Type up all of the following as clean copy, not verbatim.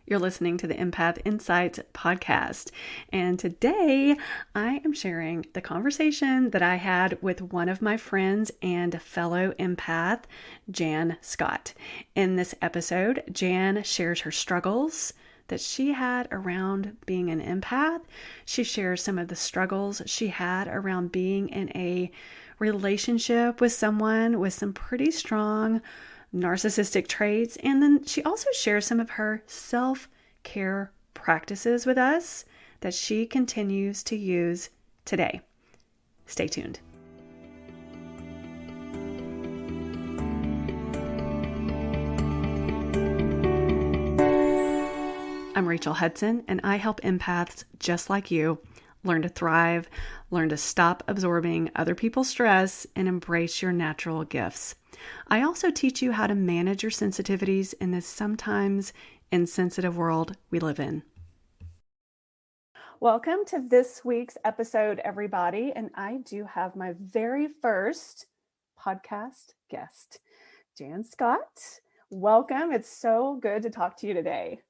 You're listening to the Empath Insights podcast. And today I am sharing the conversation that I had with one of my friends and fellow empath, Jan Scott. In this episode, Jan shares her struggles that she had around being an empath. She shares some of the struggles she had around being in a relationship with someone with some pretty strong narcissistic traits. And then she also shares some of her self-care practices with us that she continues to use today. Stay tuned. I'm Rachel Hudson, and I help empaths just like you learn to thrive, learn to stop absorbing other people's stress, and embrace your natural gifts. I also teach you how to manage your sensitivities in this sometimes insensitive world we live in. Welcome to this week's episode, everybody. And I do have my very first podcast guest, Jan Scott. Welcome. It's so good to talk to you today.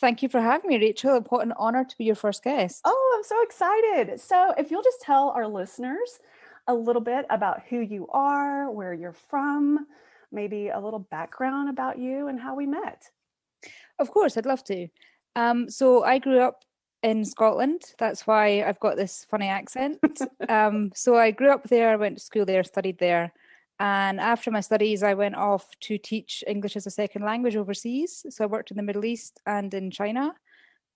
Thank you for having me, Rachel. What an honor to be your first guest. Oh, I'm so excited. So if you'll just tell our listeners a little bit about who you are, where you're from, maybe a little background about you and how we met. Of course, I'd love to. So I grew up in Scotland. That's why I've got this funny accent. So I grew up there, went to school there, studied there. And after my studies, I went off to teach English as a second language overseas. So I worked in the Middle East and in China.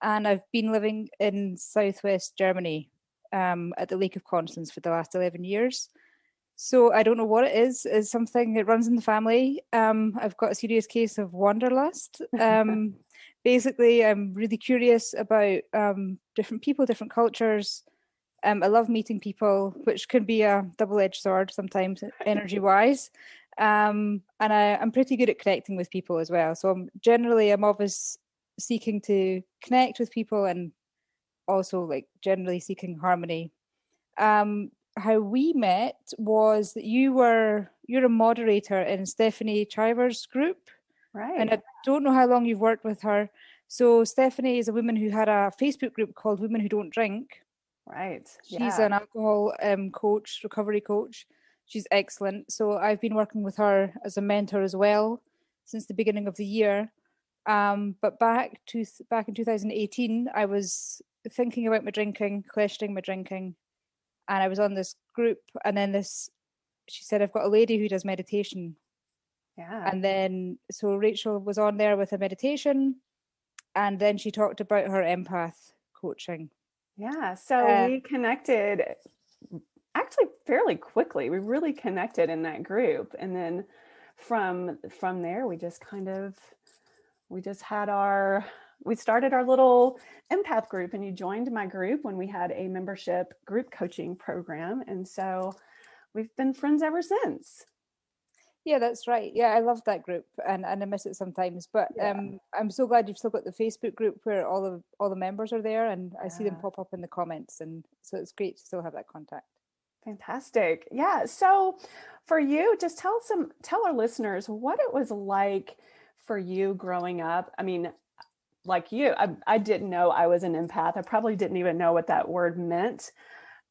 And I've been living in Southwest Germany at the Lake of Constance for the last 11 years. So I don't know what it is. It's something that runs in the family. I've got a serious case of wanderlust. Basically, I'm really curious about different people, different cultures. I love meeting people, which can be a double-edged sword sometimes, energy-wise. And I'm pretty good at connecting with people as well. So I'm always seeking to connect with people and also generally seeking harmony. How we met was that you're a moderator in Stephanie Chiver's group. Right. And I don't know how long you've worked with her. So Stephanie is a woman who had a Facebook group called Women Who Don't Drink. Right. She's an alcohol coach, recovery coach. She's excellent. So I've been working with her as a mentor as well since the beginning of the year. But back in 2018, I was thinking about my drinking, questioning my drinking, and I was on this group. And then she said, I've got a lady who does meditation. Yeah. And then so Rachel was on there with a meditation, and then she talked about her empath coaching. Yeah. So we connected actually fairly quickly. We really connected in that group. And then from there, we started our little empath group, and you joined my group when we had a membership group coaching program. And so we've been friends ever since. Yeah, that's right. Yeah, I love that group, and I miss it sometimes. But Yeah. I'm so glad you've still got the Facebook group where all the members are there, and I see them pop up in the comments, and so it's great to still have that contact. Fantastic. Yeah. So for you, just tell our listeners what it was like for you growing up. I mean, like you, I didn't know I was an empath. I probably didn't even know what that word meant.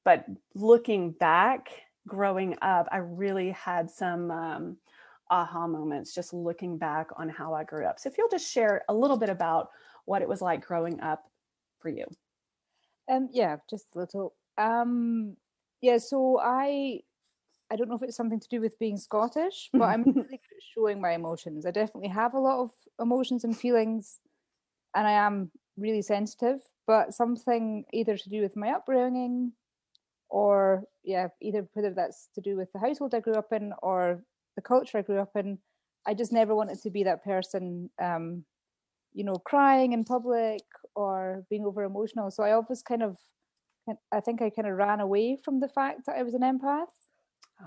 But looking back, growing up, I really had some aha moments just looking back on how I grew up. So if you'll just share a little bit about what it was like growing up for you. Yeah, just a little. Yeah, so I don't know if it's something to do with being Scottish, but I'm really good at showing my emotions. I definitely have a lot of emotions and feelings, and I am really sensitive, but something either to do with my upbringing or whether that's to do with the household I grew up in or the culture I grew up in, I just never wanted to be that person, crying in public or being over emotional. So I always I think I kind of ran away from the fact that I was an empath.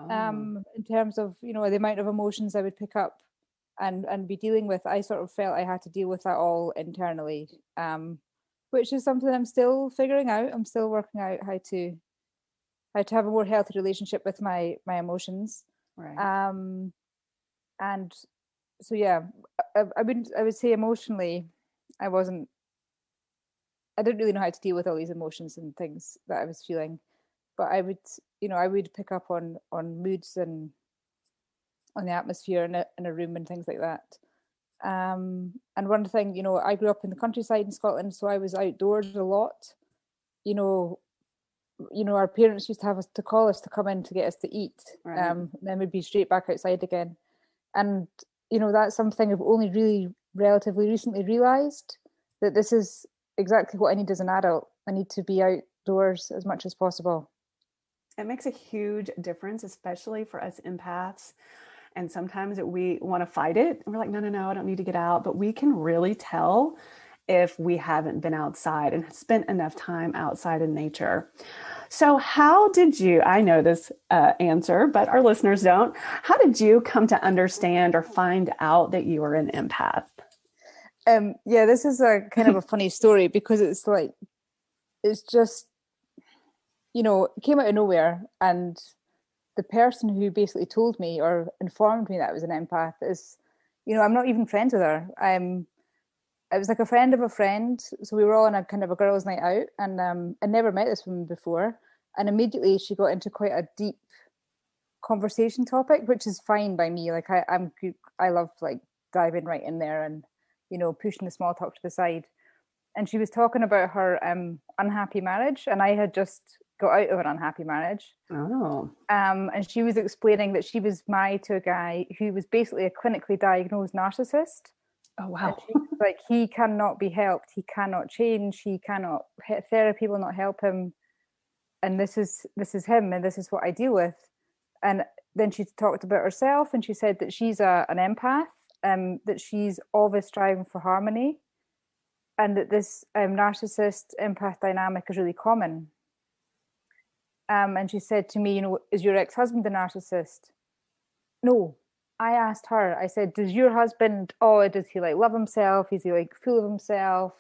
In terms of, the amount of emotions I would pick up and be dealing with. I sort of felt I had to deal with that all internally, which is something I'm still figuring out. I'm still working out how to have a more healthy relationship with my emotions. Right. And so, yeah, I would say emotionally, I didn't really know how to deal with all these emotions and things that I was feeling. But I would pick up on moods and on the atmosphere in a room and things like that. And one thing, I grew up in the countryside in Scotland, so I was outdoors a lot. You know, our parents used to have us to call us to come in to get us to eat. Right. Then we'd be straight back outside again. And, that's something I've only really relatively recently realised, that this is exactly what I need as an adult. I need to be outdoors as much as possible. It makes a huge difference, especially for us empaths. And sometimes we want to fight it. And we're like, no, no, no, I don't need to get out. But we can really tell if we haven't been outside and spent enough time outside in nature. So, how did you? I know this answer, but our listeners don't. How did you come to understand or find out that you were an empath? Yeah, this is a kind of a funny story because it's just, it came out of nowhere. And the person who basically told me or informed me that I was an empath is, I'm not even friends with her. It was like a friend of a friend. So we were all on a kind of a girls' night out, and I never met this woman before. And immediately she got into quite a deep conversation topic, which is fine by me. Like I love like diving right in there and, pushing the small talk to the side. And she was talking about her unhappy marriage, and I had just got out of an unhappy marriage. Oh. And she was explaining that she was married to a guy who was basically a clinically diagnosed narcissist. Oh, wow. Like, he cannot be helped. He cannot change. He cannot, therapy will not help him. And this is him, and this is what I deal with. And then she talked about herself, and she said that she's an empath, that she's always striving for harmony, and that this narcissist empath dynamic is really common. And she said to me, is your ex-husband a narcissist? No. I asked her, I said, does your husband, does he like love himself? Is he like full of himself?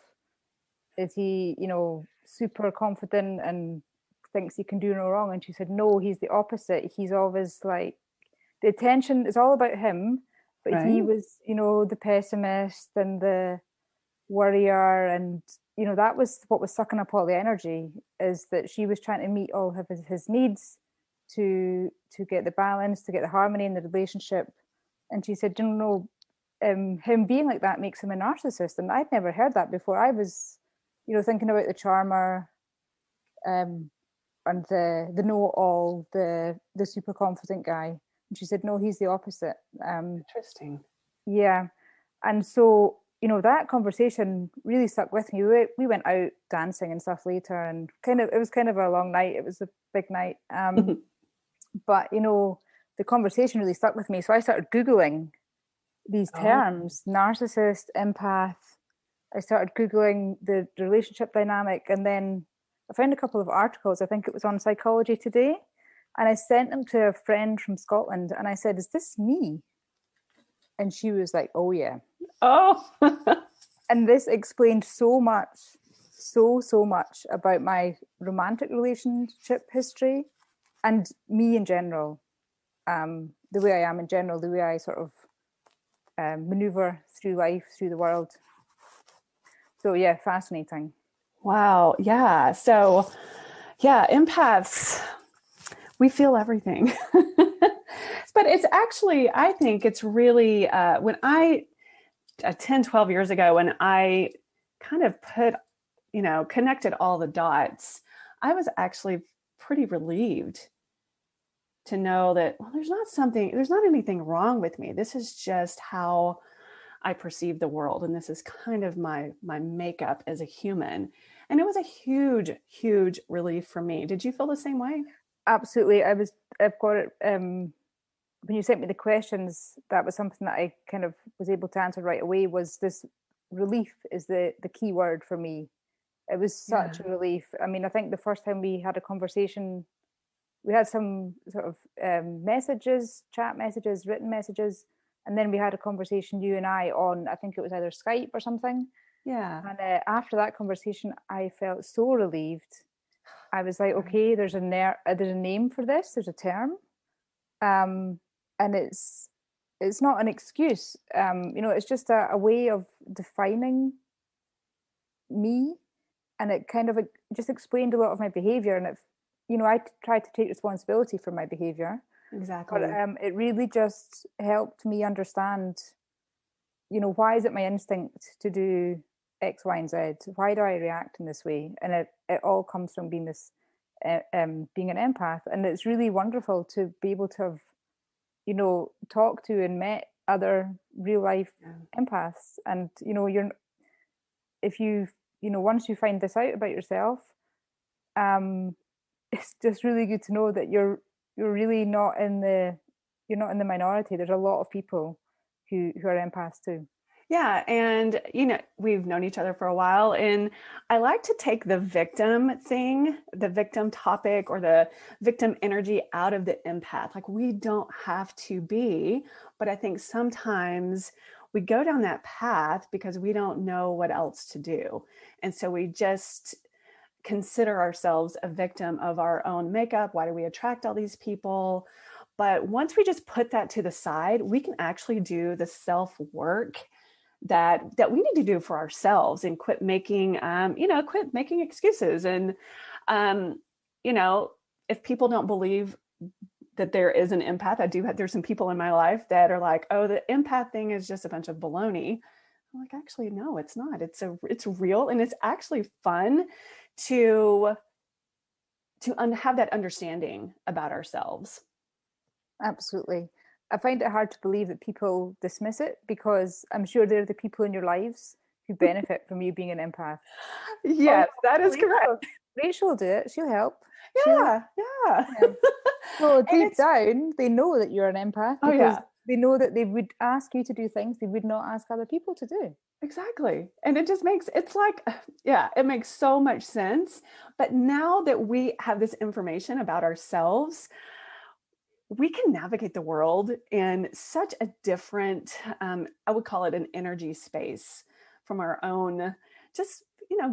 Is he, super confident and thinks he can do no wrong? And she said, no, he's the opposite. He's always like, the attention is all about him, but Right. he was, the pessimist and the worrier, and that was what was sucking up all the energy, is that she was trying to meet all of his needs to get the balance, to get the harmony in the relationship. And she said, him being like that makes him a narcissist. And I'd never heard that before. I was thinking about the charmer, and the know-all, the super confident guy. And she said, no, he's the opposite. Interesting. Yeah. And so that conversation really stuck with me. We went out dancing and stuff later, and it was kind of a long night. It was a big night. But, the conversation really stuck with me. So I started Googling these terms, narcissist, empath. I started Googling the relationship dynamic, and then I found a couple of articles. I think it was on Psychology Today. And I sent them to a friend from Scotland, and I said, is this me? And she was like, oh, yeah. Oh. And this explained so much about my romantic relationship history and me in general, the way I am in general, the way I sort of maneuver through life, through the world. So, yeah, fascinating. Wow. Yeah. So, yeah, empaths, we feel everything. But it's actually, I think it's really, when 10, 12 years ago, when I kind of connected all the dots, I was actually pretty relieved to know that, well, there's not anything wrong with me. This is just how I perceive the world. And this is kind of my makeup as a human. And it was a huge, huge relief for me. Did you feel the same way? Absolutely. I've got it. When you sent me the questions, that was something that I kind of was able to answer right away. Was this relief is the key word for me. It was such a relief. I mean, I think the first time we had a conversation, we had some sort of messages, chat messages, written messages, and then we had a conversation, you and I, on, I think it was either Skype or something. Yeah. And after that conversation, I felt so relieved. I was like, okay, there's a name for this. There's a term. And it's not an excuse. It's just a way of defining me, and it kind of just explained a lot of my behavior. And I tried to take responsibility for my behavior. Exactly. But it really just helped me understand, why is it my instinct to do X, Y, and Z? Why do I react in this way? And it all comes from being being an empath. And it's really wonderful to be able to have, talked to and met other real life empaths. And, once you find this out about yourself, it's just really good to know that you're really not in the minority. There's a lot of people who are empaths too. Yeah. And, we've known each other for a while, and I like to take the victim thing, the victim topic, or the victim energy out of the empath. Like, we don't have to be, but I think sometimes we go down that path because we don't know what else to do. And so we just consider ourselves a victim of our own makeup. Why do we attract all these people? But once we just put that to the side, we can actually do the self work that we need to do for ourselves, and quit making excuses. And if people don't believe that there is an empath, there's some people in my life that are like, oh, the empath thing is just a bunch of baloney. I'm like, actually, no, it's not. It's real, and it's actually fun to have that understanding about ourselves. Absolutely. I find it hard to believe that people dismiss it, because I'm sure they're the people in your lives who benefit from you being an empath. Yes, that is correct. Rachel will do it. She'll help. Yeah. So deep down, they know that you're an empath, because they know that they would ask you to do things they would not ask other people to do. Exactly. And it makes so much sense. But now that we have this information about ourselves, we can navigate the world in such a different, I would call it an energy space, from our own, just,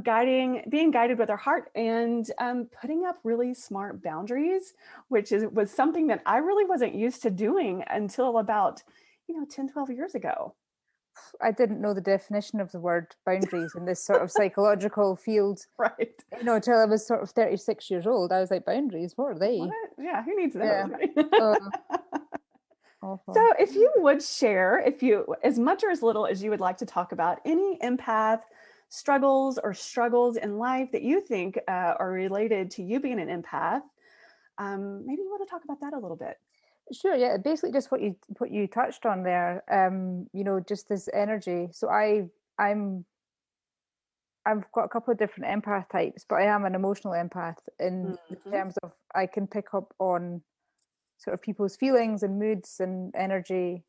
being guided with our heart, and putting up really smart boundaries, was something that I really wasn't used to doing until about, 10, 12 years ago. I didn't know the definition of the word boundaries in this sort of psychological field. Right. Till I was sort of 36 years old. I was like, boundaries? What are they? What? Yeah, who needs those? Yeah. Right? Awful. So if you would share, as much or as little as you would like to talk about, any empath struggles in life that you think are related to you being an empath, maybe you want to talk about that a little bit. Sure. Yeah. Basically, just what you touched on there. Just this energy. So I've got a couple of different empath types, but I am an emotional empath in terms of I can pick up on sort of people's feelings and moods and energy.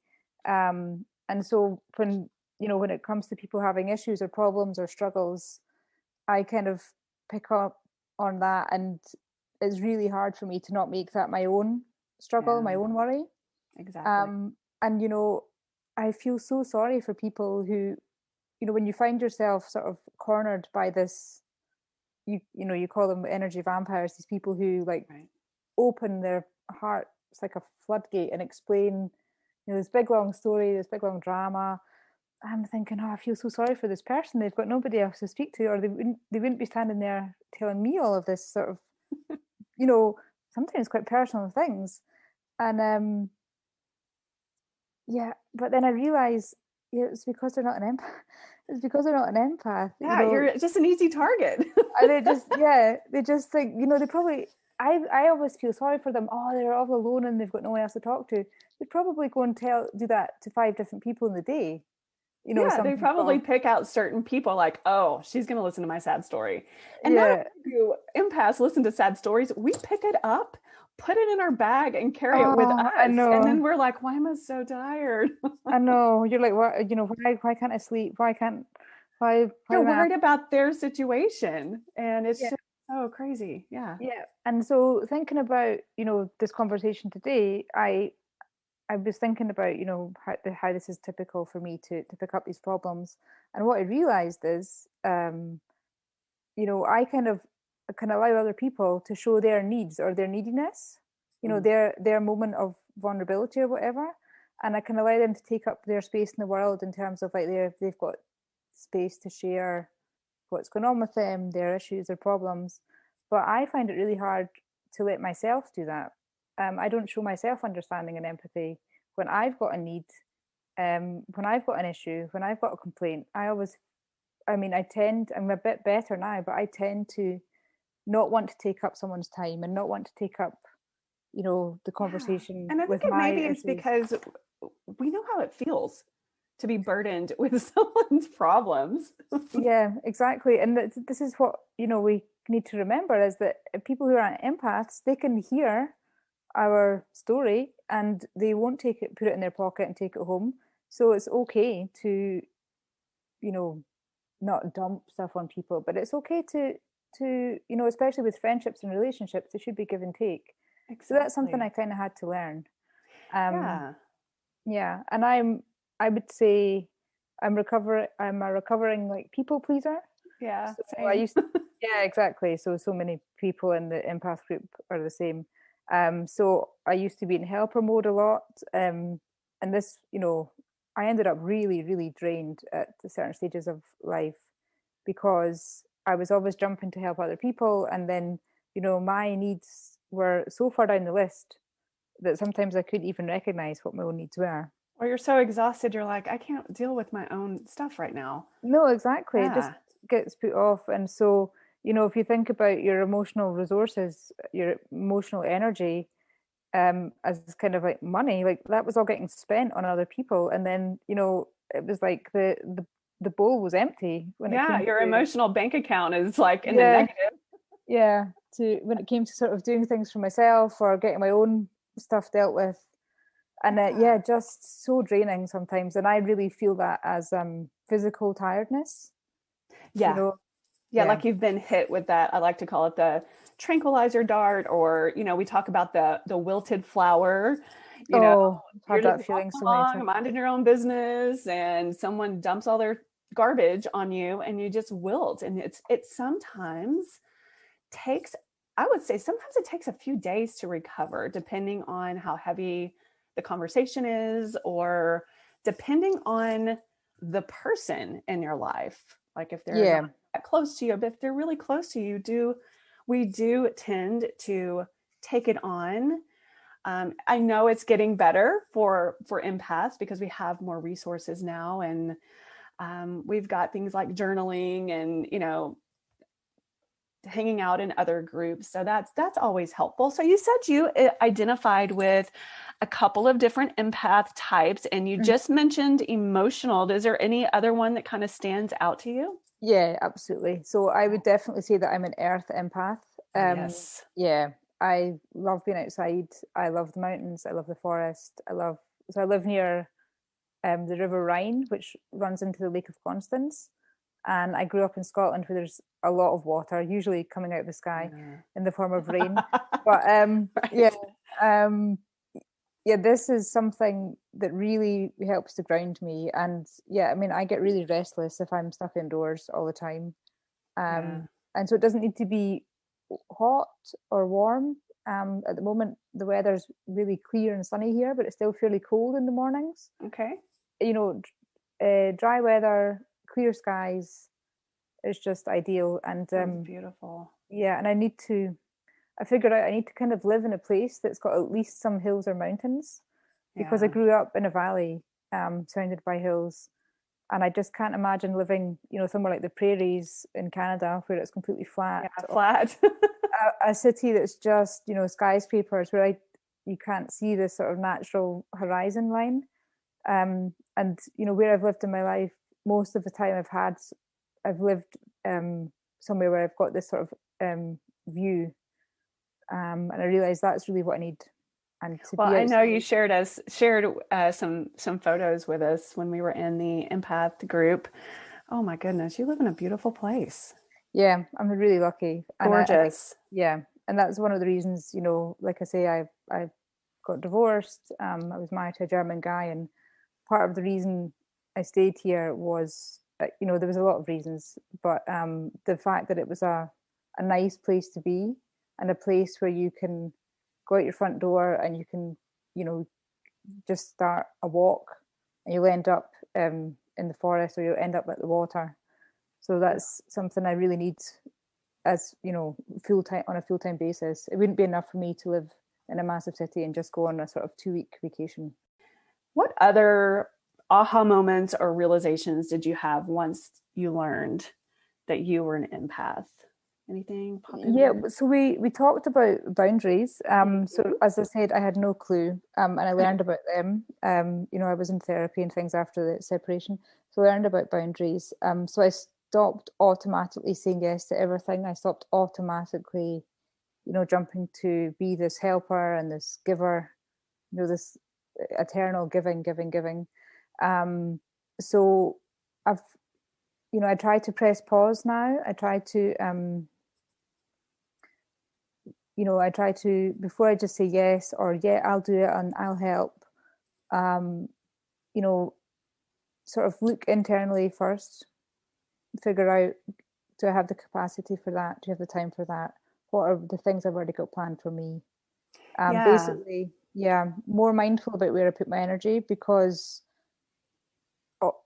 And so when it comes to people having issues or problems or struggles, I kind of pick up on that, and it's really hard for me to not make that my own struggle, my own worry. Exactly. And I feel so sorry for people who, when you find yourself sort of cornered by this, you call them energy vampires, these people who open their hearts like a floodgate and explain, this big long story, this big long drama. I'm thinking, I feel so sorry for this person. They've got nobody else to speak to, or they wouldn't be standing there telling me all of this sort of, sometimes quite personal things. And but then I realize, it's because they're not an empath. It's because they're not an empath. Yeah, you're just an easy target. And they just think, they probably, I always feel sorry for them. Oh, they're all alone and they've got no one else to talk to. They'd probably go and do that to 5 different people in the day. They probably pick out certain people, like, oh, she's going to listen to my sad story. And not do empaths listen to sad stories. We pick it up, put it in our bag, and carry it with us. And then we're like, why am I so tired? I know. You're like, what? Why can't I sleep? Why you're worried about their situation, and it's just so crazy. Yeah. And so thinking about this conversation today, I was thinking about how this is typical for me to pick up these problems. And what I realized is I can allow other people to show their needs or their neediness, their moment of vulnerability or whatever, and I can allow them to take up their space in the world in terms of they've got space to share what's going on with them, their issues, their problems. But I find it really hard to let myself do that. I don't show myself understanding and empathy when I've got a need, when I've got an issue, when I've got a complaint. I'm a bit better now, but I tend to not want to take up someone's time and not want to take up, the Yeah. conversation And I think with it my maybe is issues. because we know how it feels to be burdened with someone's problems. Yeah, exactly. And this is what, we need to remember is that people who are empaths, they can hear our story and they won't put it in their pocket and take it home. So it's okay to, you know, not dump stuff on people, but it's okay to, especially with friendships and relationships, there should be give and take. So that's something Exactly. I kind of had to learn. Um, Yeah. yeah, and I would say I'm a recovering like people pleaser. Yeah. So I Same. used, yeah, exactly. So many people in the empath group are the same. So I used to be in helper mode a lot. And this, I ended up really, really drained at the certain stages of life because I was always jumping to help other people. And then, my needs were so far down the list that sometimes I couldn't even recognize what my own needs were. Or you're so exhausted, you're like, I can't deal with my own stuff right now. No, exactly. It just Yeah. gets put off. And so, if you think about your emotional resources, your emotional energy, as kind of like money, like that was all getting spent on other people. And then, it was like the bowl was empty when it Yeah. came Your to, emotional bank account is like in the yeah, negative. yeah, to when it came to sort of doing things for myself or getting my own stuff dealt with. And yeah, Yeah. just so draining sometimes. And I really feel that as physical tiredness, you Yeah. know, Yeah. yeah. Like you've been hit with that. I like to call it the tranquilizer dart, or, we talk about the wilted flower, you know, Oh, I've had you're just that feeling walking so many times. along, minding your own business, and someone dumps all their garbage on you and you just wilt. And it sometimes takes, I would say sometimes it takes a few days to recover, depending on how heavy the conversation is, or depending on the person in your life. Like if they're not Yeah, that close to you, but if they're really close to you, we do tend to take it on. I know it's getting better for empaths because we have more resources now, and we've got things like journaling and hanging out in other groups. So that's always helpful. So you said you identified with a couple of different empath types, and you mhm. just mentioned emotional. Is there any other one that kind of stands out to you? Yeah, absolutely. So I would definitely say that I'm an earth empath. Oh, Um, yes. yeah, I love being outside. I love the mountains. I love the forest. So I live near the River Rhine, which runs into the Lake of Constance. And I grew up in Scotland where there's a lot of water, usually coming out of the sky Yeah. in the form of rain. But yeah, Right. um, yeah, this is something that really helps to ground me. And yeah, I mean, I get really restless if I'm stuck indoors all the time. Yeah. And so it doesn't need to be hot or warm. At the moment, the weather's really clear and sunny here, but it's still fairly cold in the mornings. Okay. You know, dry weather, clear skies is just ideal. And Sounds beautiful. yeah, and I figured out I need to kind of live in a place that's got at least some hills or mountains because I Yeah. grew up in a valley surrounded by hills. And I just can't imagine living, somewhere like the prairies in Canada where it's completely flat, Yeah. or Flat. a city that's just, skyscrapers where you can't see this sort of natural horizon line. And where I've lived in my life, most of the time I've lived somewhere where I've got this sort of view, and I realize that's really what I need. And to Well, be I know you outside, shared some photos with us when we were in the empath group. Oh my goodness, you live in a beautiful place. yeah, I'm really lucky, and I think, Gorgeous. yeah, and that's one of the reasons, like I say, I got divorced. I was married to a German guy, and part of the reason I stayed here was, there was a lot of reasons, but the fact that it was a nice place to be and a place where you can go out your front door and you can, you know, just start a walk and you'll end up in the forest or you'll end up at the water. So that's something I really need as, full-time, on a full-time basis. It wouldn't be enough for me to live in a massive city and just go on a sort of 2-week vacation. What other aha moments or realizations did you have once you learned that you were an empath? Anything pop in Yeah, there? so we talked about boundaries. So as I said, I had no clue, and I learned about them. I was in therapy and things after the separation, so I learned about boundaries. So I stopped automatically saying yes to everything. I stopped automatically, jumping to be this helper and this giver, this eternal giving, giving, giving. So I've, I try to press pause now. I try to, before I just say yes or yeah, I'll do it and I'll help, um, you know, sort of look internally first, figure out, do I have the capacity for that? Do you have the time for that? What are the things I've already got planned for me? Yeah. Basically, yeah, more mindful about where I put my energy, because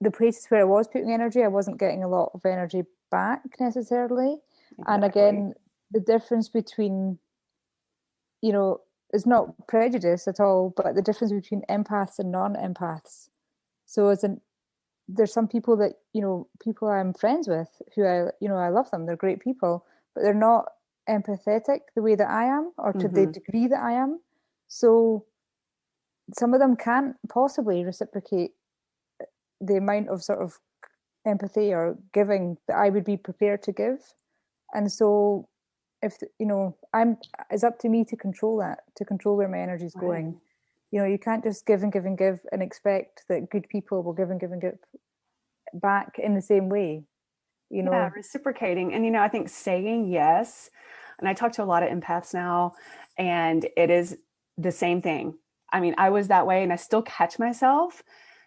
the places where I was putting energy, I wasn't getting a lot of energy back necessarily. And Exactly. again, the difference between, it's not prejudice at all, but the difference between empaths and non-empaths. So there's some people that, people I'm friends with who I love them, they're great people, but they're not empathetic the way that I am, or to the Mm-hmm. degree that I am. So some of them can't possibly reciprocate the amount of sort of empathy or giving that I would be prepared to give. And so if I'm it's up to me to control that, to control where my energy is Right. going. You can't just give and give and give and expect that good people will give and give and give back in the same way. you Yeah, know reciprocating. And, I think saying yes, and I talk to a lot of empaths now, and it is the same thing. I mean, I was that way, and I still catch myself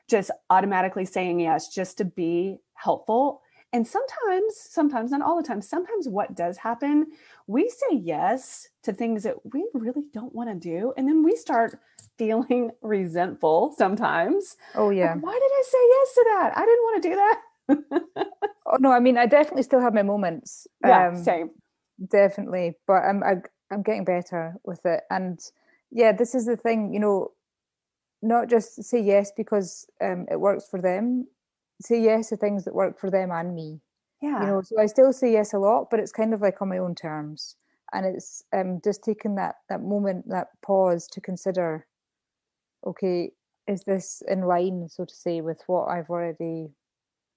just automatically saying yes just to be helpful. And sometimes, not all the time, sometimes what does happen, we say yes to things that we really don't want to do. And then we start feeling resentful sometimes. oh Like, yeah. why did I say yes to that? I didn't want to do that. Oh no, I mean, I definitely still have my moments, Yeah, same. definitely, but I'm getting better with it. And yeah, this is the thing, not just say yes because it works for them. Say yes to things that work for them and me. Yeah. So I still say yes a lot, but it's kind of like on my own terms. And it's just taking that moment, that pause to consider, okay, is this in line, so to say, with what I've already,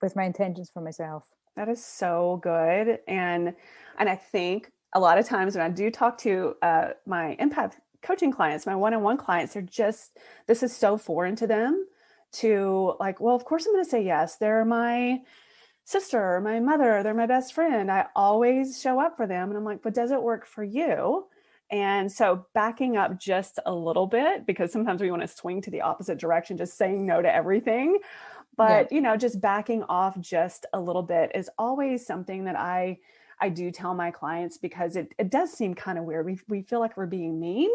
with my intentions for myself? That is so good. And I think a lot of times when I do talk to my empath coaching clients, my one-on-one clients, they're just, this is so foreign to them to like, well, of course I'm going to say yes. They're my sister, my mother, they're my best friend. I always show up for them. And I'm like, but does it work for you? And so backing up just a little bit, because sometimes we want to swing to the opposite direction, just saying no to everything. Yeah. But, just backing off just a little bit is always something that I do tell my clients, because it does seem kind of weird. We feel like we're being mean,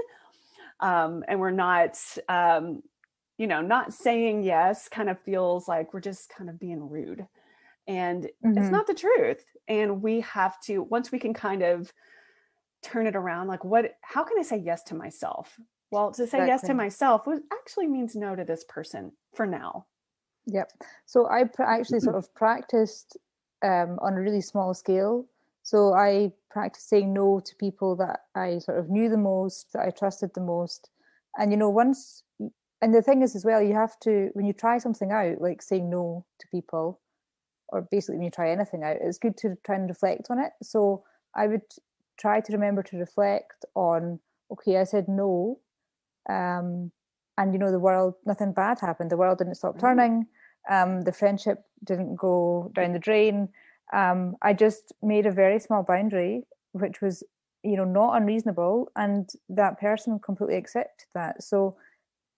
and we're not, not saying yes kind of feels like we're just kind of being rude. And it's Hmm. not the truth. And we have to, once we can kind of turn it around, like how can I say yes to myself? Well, to say yes to Exactly. myself actually means no to this person for now. Yep. So I actually sort of practiced on a really small scale. So I practiced saying no to people that I sort of knew the most, that I trusted the most. And and the thing is as well, you have to, when you try something out, like saying no to people, or basically when you try anything out, it's good to try and reflect on it. So I would try to remember to reflect on, okay, I said no, um, and the world, nothing bad happened. The world didn't stop Right. turning. The friendship didn't go down the drain. I just made a very small boundary, which was, not unreasonable, and that person completely accepted that. So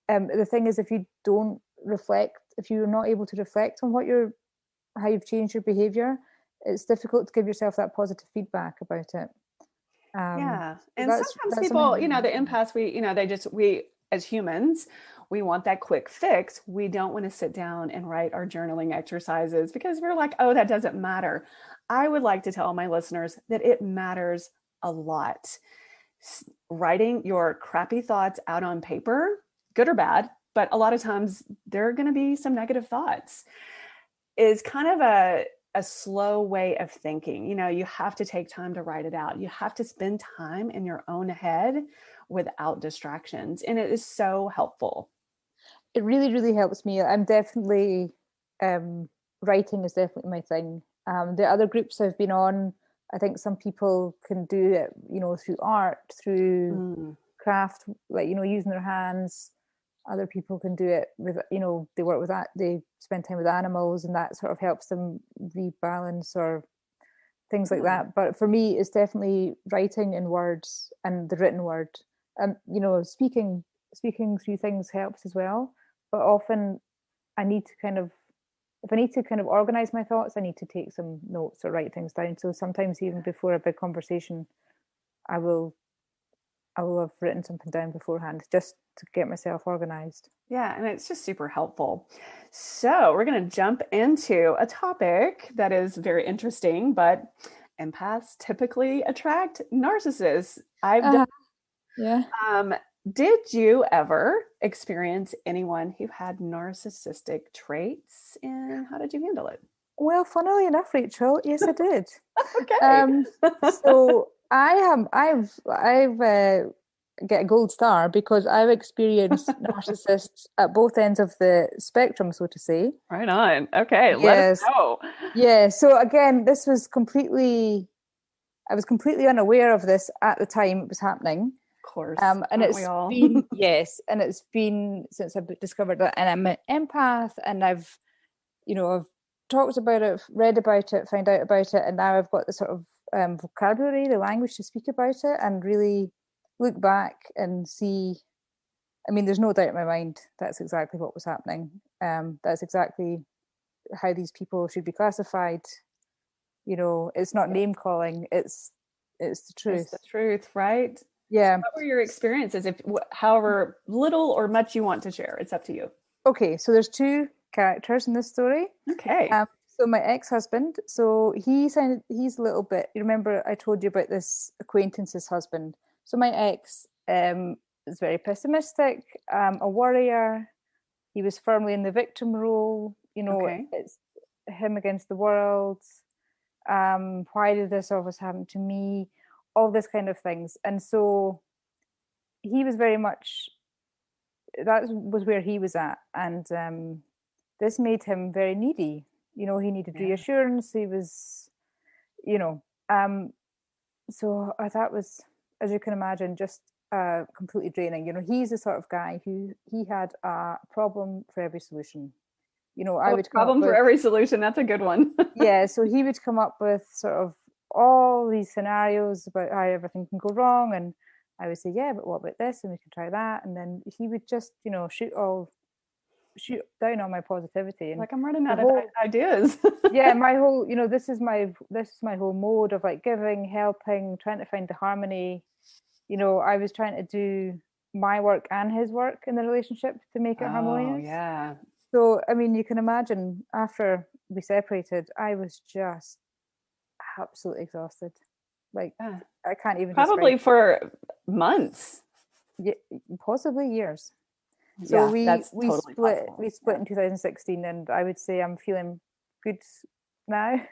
the thing is, if you don't reflect, if you're not able to reflect on how you've changed your behavior, it's difficult to give yourself that positive feedback about it. Um, Yeah. so And sometimes that's something people, really the mindful. empaths, we as humans, we want that quick fix. We don't want to sit down and write our journaling exercises because we're like, oh, that doesn't matter. I would like to tell my listeners that it matters a lot. Writing your crappy thoughts out on paper, good or bad, but a lot of times there are going to be some negative thoughts, is kind of a slow way of thinking. You know, you have to take time to write it out. You have to spend time in your own head without distractions. And it is so helpful. It really, really helps me. I'm definitely, writing is definitely my thing. The other groups I've been on, I think some people can do it, through art, through craft, like, using their hands. Other people can do it with, they work with that, they spend time with animals, and that sort of helps them rebalance or things like that. But for me, it's definitely writing in words and the written word. Speaking through things helps as well. But often I need to if I need to kind of organize my thoughts, I need to take some notes or write things down. So sometimes even before a big conversation, I will have written something down beforehand just to get myself organized. Yeah, and it's just super helpful. So we're going to jump into a topic that is very interesting, but empaths typically attract narcissists. Yeah. Did you ever experience anyone who had narcissistic traits, and how did you handle it? Well, funnily enough, Rachel, yes, I did. Okay. So I've get a gold star because I've experienced narcissists at both ends of the spectrum, so to say. Right on. Okay, let us Yes. know. Yeah. So again, I was completely unaware of this at the time it was happening. Of course. And Aren't we all? yes, and it's been since I've discovered that, and I'm an empath, and I've talked about it, read about it, found out about it, and now I've got the sort of vocabulary, the language to speak about it, and really look back and see. I mean, there's no doubt in my mind that's exactly what was happening. That's exactly how these people should be classified. It's not name calling; it's the truth. It's the truth, right? Yeah. So what were your experiences? If however little or much you want to share, it's up to you. Okay, so there's two characters in this story. Okay. So my ex-husband, so he's a little bit. You remember I told you about this acquaintance's husband. So my ex is very pessimistic, a worrier. He was firmly in the victim role. Okay. It's him against the world. Why did this always happen to me? All this kind of things. And so he was very much, that was where he was at. And this made him very needy. He needed reassurance. He was, so that was, as you can imagine, just completely draining. He's the sort of guy who he had a problem for every solution. I would come problem up for with, every solution. That's a good one. yeah. So he would come up with sort of all these scenarios about how everything can go wrong, and I would say, yeah, but what about this? And we can try that. And then he would just, shoot down on my positivity. And like, I'm running out of ideas. yeah, my whole, this is my whole mode of like giving, helping, trying to find the harmony. I was trying to do my work and his work in the relationship to make it harmonious. Yeah. So, I mean, you can imagine after we separated, I was just absolutely exhausted. Like, I can't even probably for months. Yeah, possibly years. So we split in 2016, and I would say I'm feeling good now.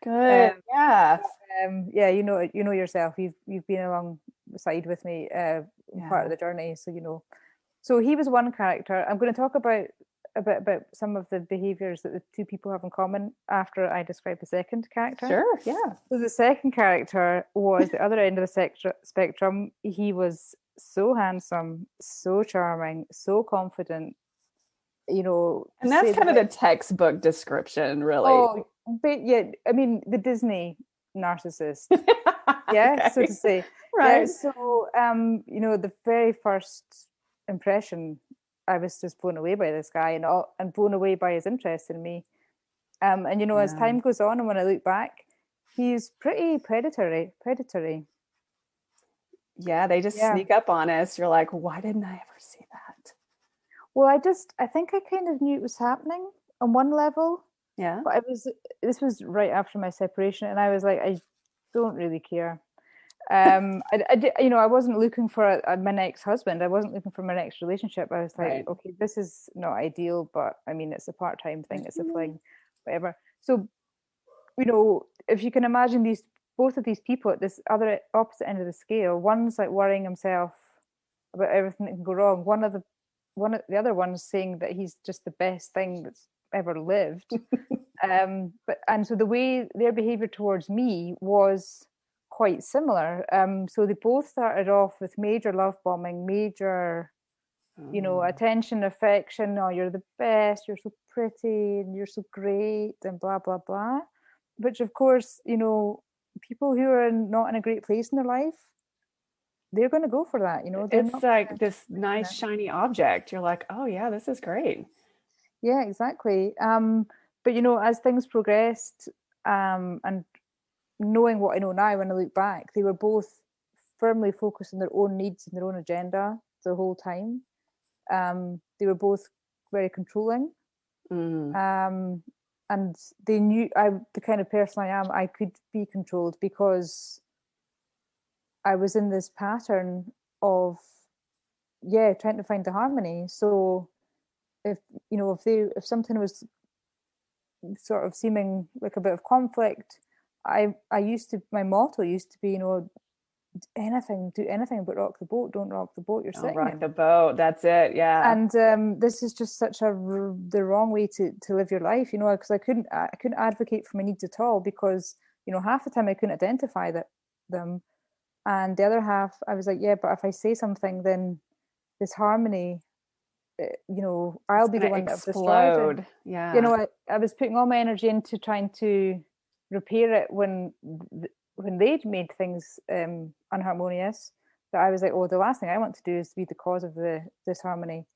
Good. Yeah. Yeah, you know yourself. You've been alongside with me part of the journey, so So he was one character. I'm going to talk about a bit about some of the behaviors that the two people have in common after I describe the second character. Sure. Yeah. So the second character was the other end of the spectrum. He was so handsome, so charming, so confident. And that's kind of the textbook description, really. Oh, but yeah, I mean the Disney narcissist. Yeah, okay. So to say. Right. Yeah, so the very first impression, I was just blown away by this guy and blown away by his interest in me. As time goes on, and when I look back, he's pretty predatory. Yeah, they just sneak up on us. You're like, why didn't I ever see that? Well, I think I kind of knew it was happening on one level, Yeah. but this was right after my separation, and I was like, I don't really care. I wasn't looking for my next husband. I wasn't looking for my next relationship. I was like, Right. okay, this is not ideal, but I mean, it's a part-time thing, it's a Mhm. fling, whatever. So, if you can imagine both of these people at this other opposite end of the scale, one's like worrying himself about everything that can go wrong. The other one's saying that he's just the best thing that's ever lived. So the way their behavior towards me was quite similar. So they both started off with major love bombing, major, Oh. attention, affection. Oh, you're the best. You're so pretty, and you're so great, and blah blah blah. Which, of course, people who are not in a great place in their life, they're going to go for that. They're It's not like this going nice to. shiny object. You're like, oh yeah, this is great. Yeah, exactly. But as things progressed, and knowing what I know now, when I look back, they were both firmly focused on their own needs and their own agenda the whole time. They were both very controlling, Mm. um, and they knew the kind of person I am. I could be controlled because I was in this pattern of, yeah, trying to find the harmony. So if something was sort of seeming like a bit of conflict, I used to my motto used to be, do anything but rock the boat. Don't rock the boat you're Don't sitting rock the in. boat. That's it. Yeah. And this is just such the wrong way to live your life, because I couldn't advocate for my needs at all, because half the time I couldn't identify them, and the other half I was like, yeah, but if I say something, then this harmony, It's I'll be the gonna one that have destroyed it. explode. Yeah. I was putting all my energy into trying to repair it when they'd made things unharmonious. That I was like, oh, the last thing I want to do is be the cause of the disharmony.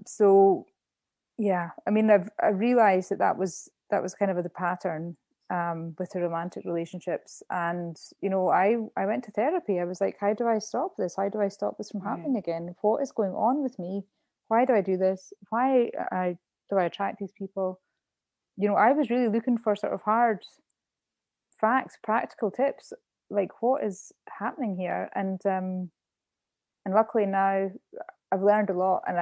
So yeah, I mean, I realized that was kind of the pattern with the romantic relationships, and I went to therapy. I was like, how do I stop this? How do I stop this from Right. happening again? What is going on with me? Why do I do this? Why do I attract these people? I was really looking for sort of hard facts, practical tips, like what is happening here, and luckily now I've learned a lot, and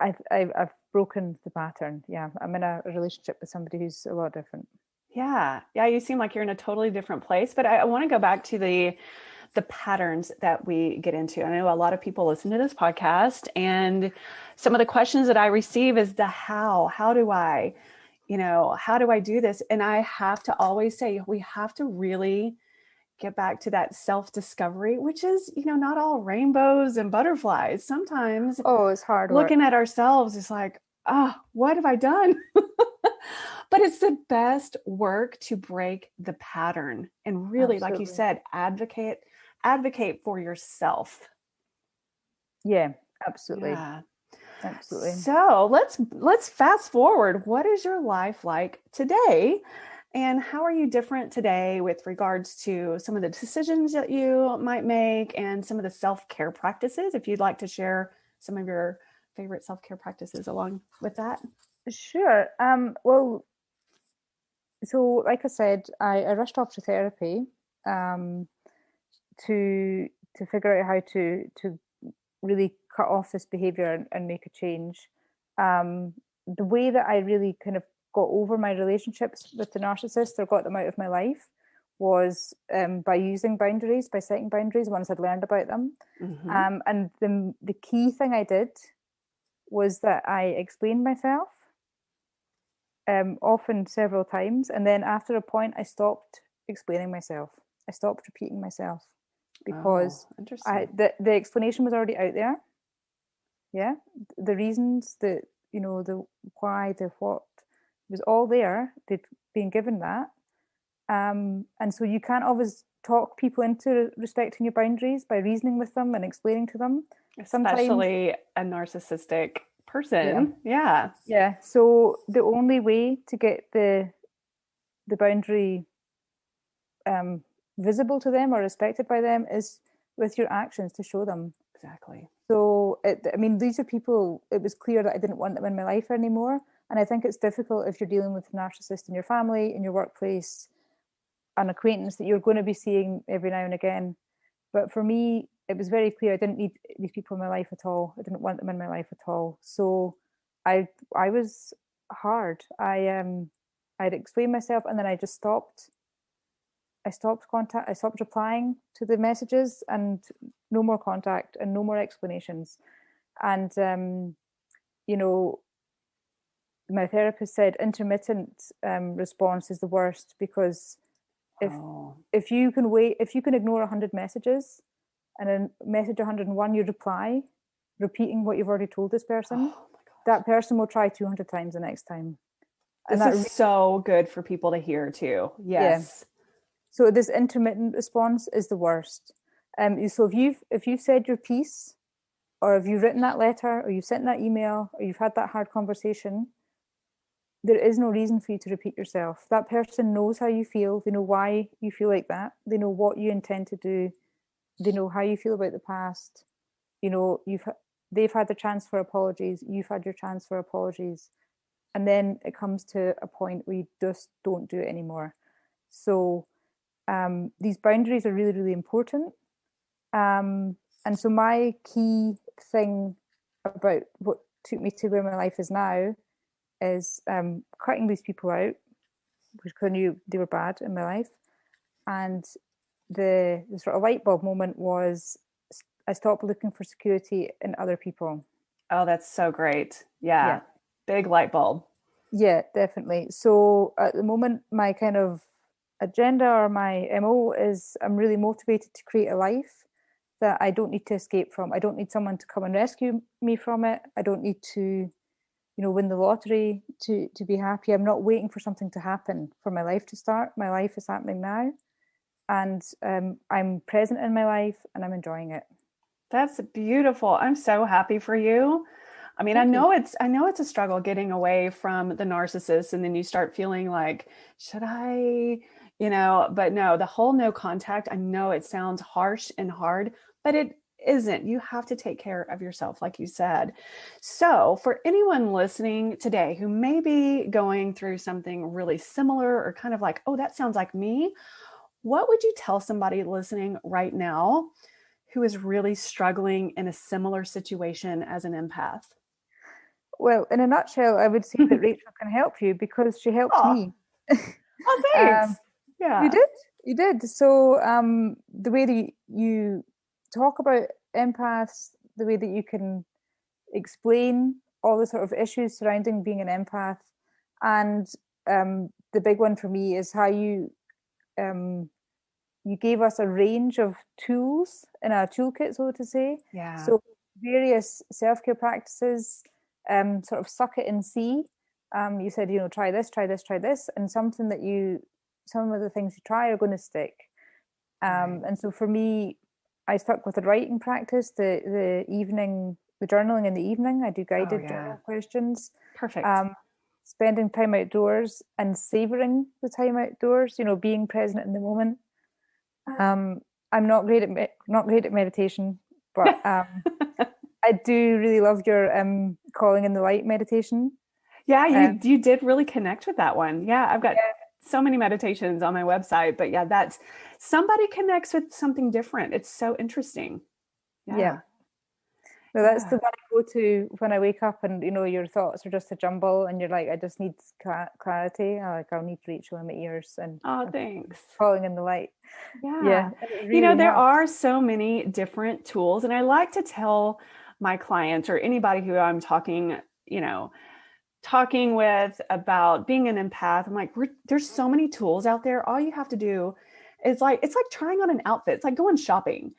I've broken the pattern. Yeah, I'm in a relationship with somebody who's a lot different. Yeah. Yeah. You seem like you're in a totally different place, but I want to go back to the patterns that we get into. I know a lot of people listen to this podcast, and some of the questions that I receive is the how. How do I do this? And I have to always say, we have to really get back to that self-discovery, which is, not all rainbows and butterflies. Sometimes Oh, it's hard looking work. at ourselves is like, what have I done? But it's the best work to break the pattern and really, like you Absolutely. said, advocate for yourself. Yeah, absolutely. Yeah. Absolutely. So let's fast forward. What is your life like today? And how are you different today with regards to some of the decisions that you might make and some of the self-care practices? If you'd like to share some of your favorite self-care practices along with that. Sure. Well, so like I said, I rushed off to therapy um, to figure out how to really cut off this behavior and make a change. The way that I really kind of got over my relationships with the narcissist, or got them out of my life, was by using boundaries, by setting boundaries once I'd learned about them. Mm-hmm. And the key thing I did was that I explained myself, often several times, and then after a point, I stopped explaining myself. I stopped repeating myself, Oh, because interesting. the explanation was already out there. Yeah, the reasons, the why, the what, was all there. They'd been given that, and so you can't always talk people into respecting your boundaries by reasoning with them and explaining to them. Sometimes, Especially a narcissistic yeah, person. Yeah. yeah. So the only way to get the boundary visible to them or respected by them is with your actions, to show them Exactly. So, I mean, these are people, it was clear that I didn't want them in my life anymore. And I think it's difficult if you're dealing with a narcissist in your family, in your workplace, an acquaintance that you're going to be seeing every now and again. But for me, it was very clear I didn't need these people in my life at all. I didn't want them in my life at all. So I was hard. I'd explained myself, and then I just stopped. I stopped contact. I stopped replying to the messages, and no more contact and no more explanations. And you know, my therapist said intermittent response is the worst, because if Oh, if you can wait, if you can ignore 100 messages, and then message 101, you reply, repeating what you've already told this person, oh my gosh. that person will try 200 times the next time. And This that is so good for people to hear too. yeah. Yes. So this intermittent response is the worst. So if you've said your piece, or if you've written that letter, or you've sent that email, or you've had that hard conversation, there is no reason for you to repeat yourself. That person knows how you feel. They know why you feel like that. They know what you intend to do. They know how you feel about the past. They've had the chance for apologies. You've had your chance for apologies. And then it comes to a point where you just don't do it anymore. So these boundaries are really, really important. And so my key thing about what took me to where my life is now is cutting these people out, because I knew they were bad in my life. And the sort of light bulb moment was I stopped looking for security in other people. Oh, that's so great. Yeah. Yeah. Big light bulb. Yeah, definitely. So at the moment, my kind of agenda or my MO is I'm really motivated to create a life that I don't need to escape from. I don't need someone to come and rescue me from it. I don't need to, win the lottery to be happy. I'm not waiting for something to happen for my life to start. My life is happening now, and I'm present in my life and I'm enjoying it. That's beautiful. I'm so happy for you. I mean, Thank you. I know it's a struggle getting away from the narcissist, and then you start feeling like, should I, but no, the whole no contact, I know it sounds harsh and hard, but it isn't. You have to take care of yourself, like you said. So, for anyone listening today who may be going through something really similar or kind of like, oh, that sounds like me, what would you tell somebody listening right now who is really struggling in a similar situation as an empath? Well, in a nutshell, I would say that Rachel can help you because she helped Oh, me. oh, um, thanks. you Yeah. did, you did. So the way that you talk about empaths, the way that you can explain all the sort of issues surrounding being an empath, and the big one for me is how um, you gave us a range of tools in a toolkit, so to say. Yeah. So various self-care practices, sort of suck it and see. You said, try this, try this, try this, and some of the things you try are going to stick. Right. And so for me, I stuck with the writing practice, the journaling in the evening. I do Oh, guided yeah. journal questions. Perfect. Um, Spending time outdoors and savoring the time outdoors. Being present in the moment. I'm not great at meditation, but I do really love your calling in the light meditation. Yeah, Um, you did really connect with that one. Yeah, I've got yeah, so many meditations on my website, but yeah, that's somebody connects with something different. It's so interesting. yeah. Yeah. No, that's Yeah. the one I go to when I wake up, and your thoughts are just a jumble, and you're like, I just need clarity. I'll need Rachel in my ears, and Oh, I'm thanks. calling in the light. Yeah, Yeah. and it really There helps. are so many different tools, and I like to tell my clients or anybody who I'm you know, talking with about being an empath. I'm like, there's so many tools out there. All you have to do is it's like trying on an outfit. It's like going shopping.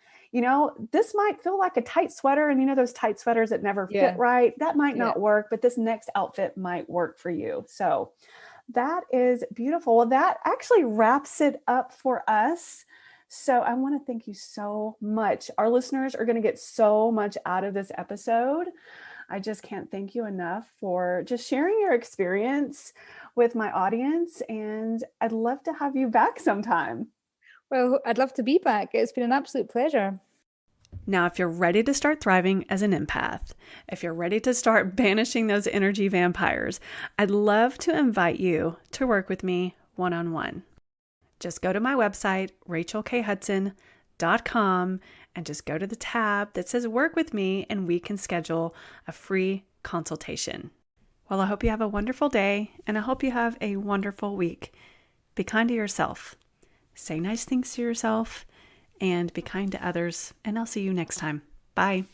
This might feel like a tight sweater, and those tight sweaters that never fit Yeah, right. That might yeah. not work, but this next outfit might work for you. So that is beautiful. Well, that actually wraps it up for us. So I want to thank you so much. Our listeners are going to get so much out of this episode. I just can't thank you enough for just sharing your experience with my audience. And I'd love to have you back sometime. Well, I'd love to be back. It's been an absolute pleasure. Now, if you're ready to start thriving as an empath, if you're ready to start banishing those energy vampires, I'd love to invite you to work with me one-on-one. Just go to my website, rachelkhudson.com, and just go to the tab that says Work with Me, and we can schedule a free consultation. Well, I hope you have a wonderful day, and I hope you have a wonderful week. Be kind to yourself. Say nice things to yourself, and be kind to others, and I'll see you next time. Bye.